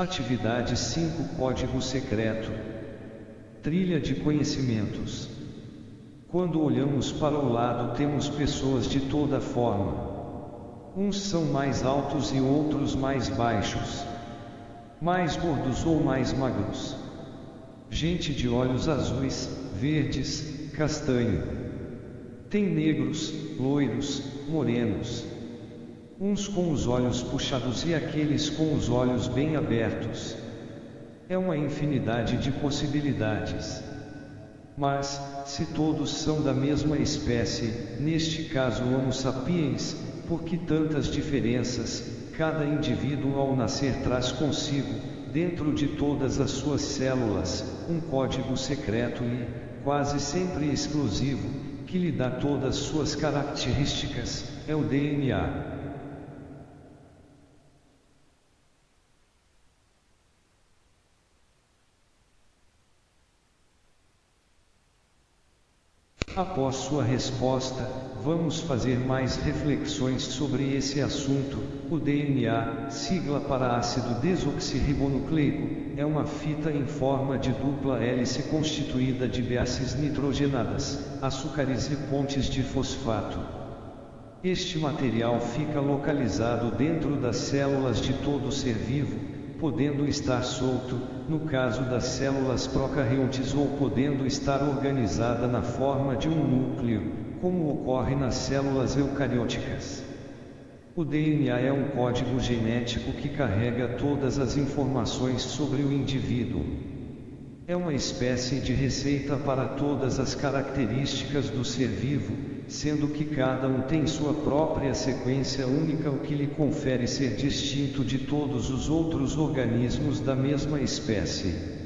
Atividade 5 Código secreto. Trilha de conhecimentos. Quando olhamos para o lado, temos pessoas de toda forma. Uns são mais altos e outros mais baixos. Mais gordos ou mais magros. Gente de olhos azuis, verdes, castanho. Tem negros, loiros, morenos. Uns com os olhos puxados e aqueles com os olhos bem abertos. É uma infinidade de possibilidades. Mas, se todos são da mesma espécie, neste caso Homo sapiens, por que tantas diferenças? Cada indivíduo ao nascer traz consigo, dentro de todas as suas células, um código secreto e, quase sempre exclusivo, que lhe dá todas suas características, é o DNA. Após sua resposta, vamos fazer mais reflexões sobre esse assunto. O DNA, sigla para ácido desoxirribonucleico, é uma fita em forma de dupla hélice constituída de bases nitrogenadas, açúcares e pontes de fosfato. Este material fica localizado dentro das células de todo ser vivo, podendo estar solto, no caso das células procariontes, ou podendo estar organizada na forma de um núcleo, como ocorre nas células eucarióticas. O DNA é um código genético que carrega todas as informações sobre o indivíduo. É uma espécie de receita para todas as características do ser vivo, sendo que cada um tem sua própria sequência única, o que lhe confere ser distinto de todos os outros organismos da mesma espécie.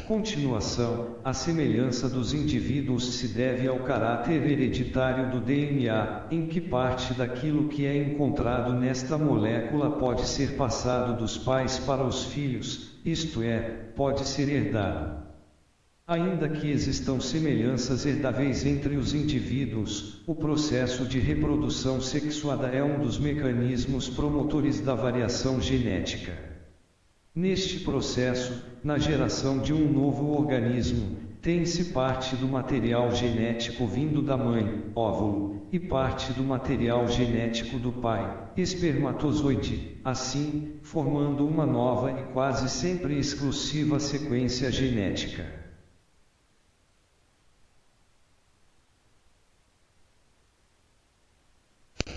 Continuação, a semelhança dos indivíduos se deve ao caráter hereditário do DNA, em que parte daquilo que é encontrado nesta molécula pode ser passado dos pais para os filhos, isto é, pode ser herdado. Ainda que existam semelhanças herdáveis entre os indivíduos, o processo de reprodução sexuada é um dos mecanismos promotores da variação genética. Neste processo, na geração de um novo organismo, tem-se parte do material genético vindo da mãe, óvulo, e parte do material genético do pai, espermatozoide, assim, formando uma nova e quase sempre exclusiva sequência genética.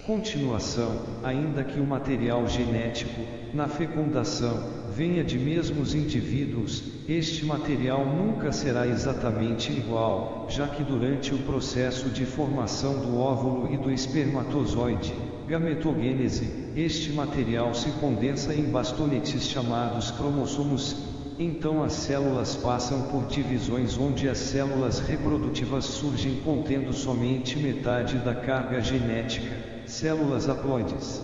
Continuação, ainda que o material genético, na fecundação, venha de mesmos indivíduos, este material nunca será exatamente igual, já que durante o processo de formação do óvulo e do espermatozoide, gametogênese, este material se condensa em bastonetes chamados cromossomos. Então as células passam por divisões onde as células reprodutivas surgem contendo somente metade da carga genética, células haploides.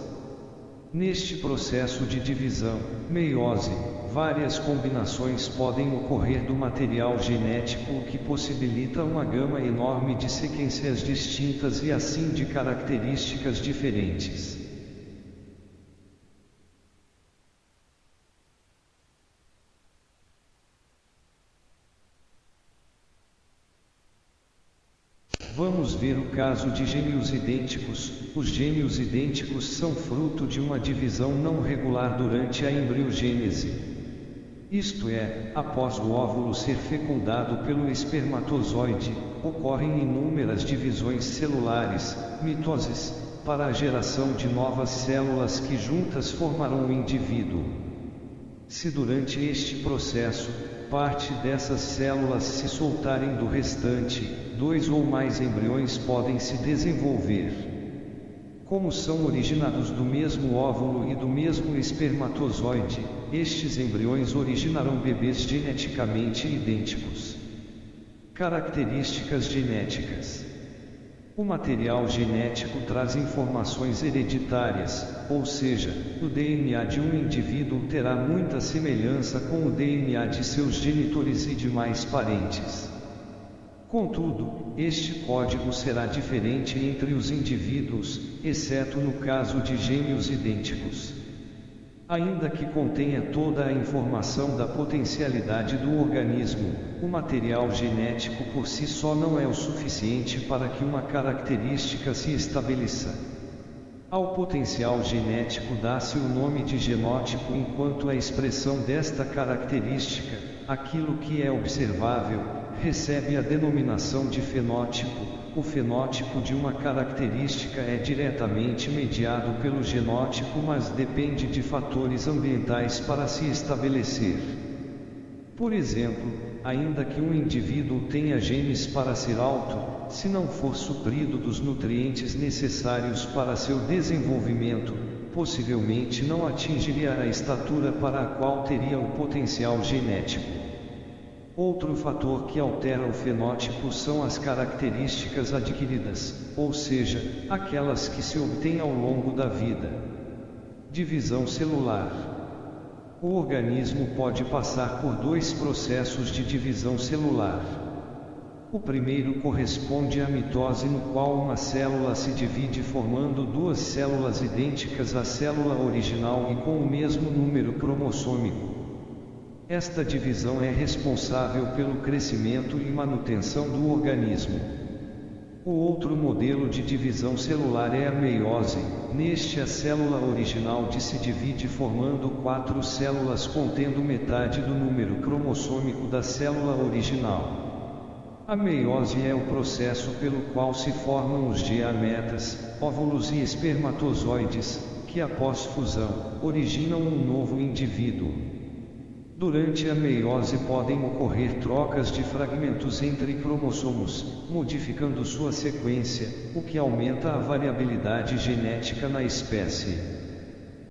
Neste processo de divisão, meiose, várias combinações podem ocorrer do material genético, o que possibilita uma gama enorme de sequências distintas e assim de características diferentes. Vamos ver o caso de gêmeos idênticos. Os gêmeos idênticos são fruto de uma divisão não regular durante a embriogênese. Isto é, após o óvulo ser fecundado pelo espermatozoide, ocorrem inúmeras divisões celulares, mitoses, para a geração de novas células que juntas formarão o indivíduo. Se durante este processo, parte dessas células se soltarem do restante, 2 ou mais embriões podem se desenvolver. Como são originados do mesmo óvulo e do mesmo espermatozoide, estes embriões originarão bebês geneticamente idênticos. Características genéticas. O material genético traz informações hereditárias, ou seja, o DNA de um indivíduo terá muita semelhança com o DNA de seus genitores e demais parentes. Contudo, este código será diferente entre os indivíduos, exceto no caso de gêmeos idênticos. Ainda que contenha toda a informação da potencialidade do organismo, o material genético por si só não é o suficiente para que uma característica se estabeleça. Ao potencial genético dá-se o nome de genótipo, enquanto a expressão desta característica, aquilo que é observável, recebe a denominação de fenótipo. O fenótipo de uma característica é diretamente mediado pelo genótipo, mas depende de fatores ambientais para se estabelecer. Por exemplo, ainda que um indivíduo tenha genes para ser alto, se não for suprido dos nutrientes necessários para seu desenvolvimento, possivelmente não atingiria a estatura para a qual teria o potencial genético. Outro fator que altera o fenótipo são as características adquiridas, ou seja, aquelas que se obtêm ao longo da vida. Divisão celular. O organismo pode passar por dois processos de divisão celular. O primeiro corresponde à mitose, no qual uma célula se divide formando duas células idênticas à célula original e com o mesmo número cromossômico. Esta divisão é responsável pelo crescimento e manutenção do organismo. O outro modelo de divisão celular é a meiose. Neste, a célula original se divide formando 4 células contendo metade do número cromossômico da célula original. A meiose é o processo pelo qual se formam os gametas, óvulos e espermatozoides, que após fusão, originam um novo indivíduo. Durante a meiose podem ocorrer trocas de fragmentos entre cromossomos, modificando sua sequência, o que aumenta a variabilidade genética na espécie.